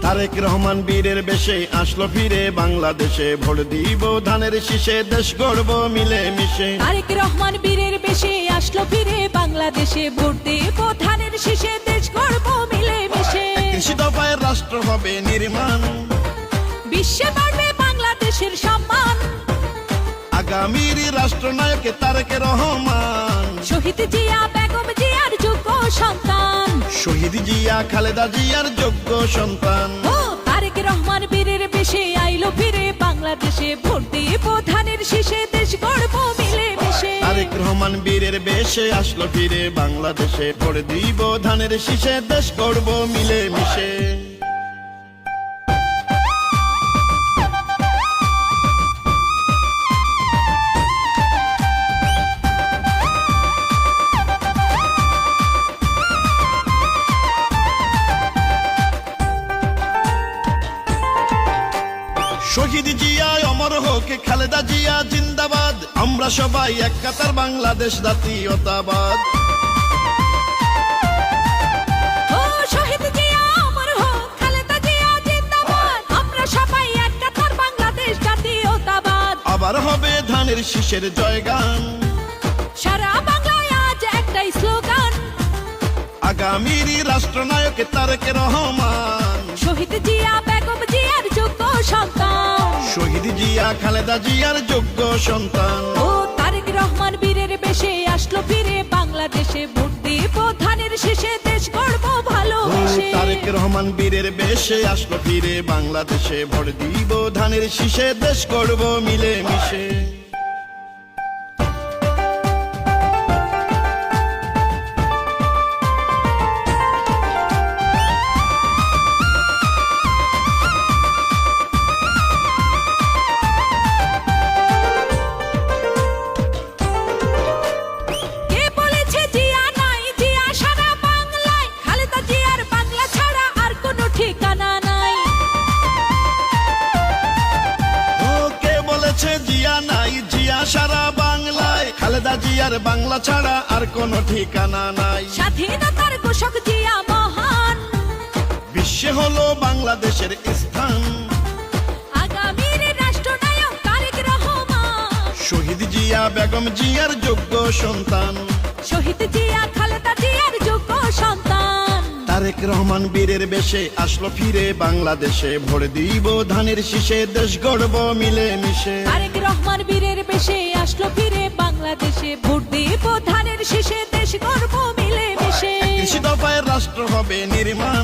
তারেক রহমান বীরের বেশে আসলো ফিরে বাংলাদেশে, ভোট দিব ধানের শীষে, দেশ গড়ব মিলে মিশে। তারেক রহমান বীরের বেশে আসলো ফিরে বাংলাদেশে, ভোট দেব ধানের শীষে, দেশ গড়ব মিলে মিশে। ৩১ দফায় রাষ্ট্র হবে নির্মাণ, বিশ্বে বাড়বে বাংলাদেশের সম্মান। আগামীর রাষ্ট্রনায়ক তারেক রহমান, শহীদ জিয়া বেগম জিয়ার যোগ্য সন্তান, শহীদ জিয়া খালেদা জিয়ার যোগ্য সন্তান। ও তারেক রহমান বীরের বেশে আইলো ফিরে বাংলাদেশে, ভোট দেব ধানের শীষে, দেশ গড়ব মিলে মিশে। তারেক রহমান বীরের বেশে আসলো ফিরে বাংলাদেশে, ভোট দিব ধানের শীষে, দেশ গড়ব মিলে মিশে। শহীদ জিয়া অমর হোক, খালেদা জিয়া জিন্দাবাদ, আমরা সবাই এক কাতার, বাংলাদেশ জাতীয়তাবাদ। ও শহীদ জিয়া অমর হোক, খালেদা জিয়া জিন্দাবাদ, আমরা সবাই এক কাতার, বাংলাদেশ জাতীয়তাবাদ। আবার হবে ধানের শীষের জয়গান, সারা বাংলায় আজ একটাই স্লোগান, আগামীর রাষ্ট্রনায়ক তারেক রহমান, শহীদ জিয়া বেগম জিয়ার যোগ্য সন্তান, শহীদ জিয়া খালেদা জিয়ার যোগ্য সন্তান। ও তারেক রহমান বীরের বেশে আসলো ফিরে বাংলাদেশে, ভোট দেব ধানের শীষে, দেশ গড়ব ভালোবেসে। তারেক রহমান বীরের বেশে আসলো ফিরে বাংলাদেশে, ভোট দিব ধানের শীষে, দেশ গড়ব মিলে মিশে। কে বলেছে জিয়া নাই, জিয়া সারা বাংলায়, খালেদা জিয়ার বাংলা ছাড়া আর কোনো ঠিকানা নাই। ও কে বলেছে জিয়া নাই, জিয়া সারা বাংলায়, খালেদা জিয়ার বাংলা ছাড়া আর কোনো ঠিকানা নাই। স্বাধীনতার ঘোষক জিয়া মহান, বিশ্বে হলো বাংলাদেশের স্থান, আগামীর রাষ্ট্রনায়ক তারেক রহমান, শহীদ জিয়া বেগম জিয়ার যোগ্য সন্তান, শহীদ জিয়া খালেদা জিয়ার যোগ্য সন্তান। তারেক রহমান বীরের বেশে আসলো ফিরে বাংলাদেশে, ভোট দিব ধানের শীষে, দেশ গড়ব মিলে মিশে। তারেক রহমান বীরের বেশে আসলো ফিরে বাংলাদেশে, ভোট দেব ধানের শীষে, দেশ গড়ব মিলে মিশে। ৩১ দফায় রাষ্ট্র হবে নির্মাণ,